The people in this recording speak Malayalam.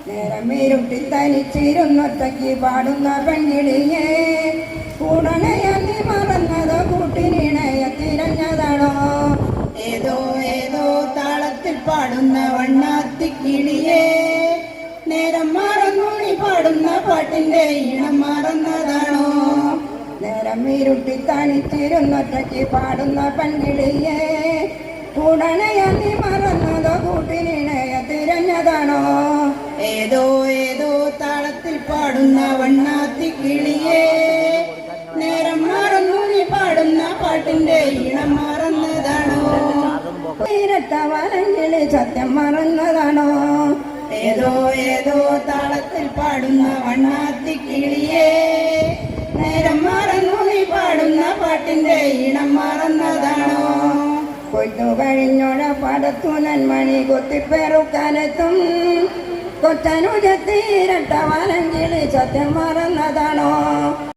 നേരം ഇരുട്ടി തനിച്ചിരുന്നൊറ്റയ്ക്ക് പാടുന്ന പെൺകിളിയെ കൂടണയത്തി മറന്നതോ കൂട്ടിനിണയ തിരഞ്ഞതാണോ ഏതോ ഏതോ താളത്തിൽ പാടുന്ന വണ്ണാത്തിക്കിളിയെ നേരം മറന്നു നീ പാടുന്ന പാട്ടിന്റെ ഈണം മറന്നതാണോ നേരം ഇരുട്ടി തനിച്ചിരുന്നൊറ്റയ്ക്ക് പാടുന്ന പെൺകിളിയെ കൂടണയത്തി മറന്നതോ കൂട്ടിനിണയ തിരഞ്ഞതാണോ ഏതോ ഏതോ താളത്തിൽ പാടുന്ന വണ്ണാത്തിക്കിളിയെ നേരം മറന്നു നീ പാടുന്ന പാട്ടിന്റെ ഈണം മറന്നതാണോ ഇരട്ട വലങ്കിളി സത്യം മറന്നതാണോ ഏതോ ഏതോ താളത്തിൽ പാടുന്ന വണ്ണാത്തിക്കിളിയെ നേരം മറന്നു നീ പാടുന്ന പാട്ടിന്റെ ഈണം മറന്നതാണോ കൊയ്ത്തു കഴിഞ്ഞോഴ പടത്തു നന്മണി കൊത്തിപ്പെറുക്കാനെത്തും കൊച്ചനുജത്തിരട്ട വലങ്കിളി സത്യം മറന്നതാണോ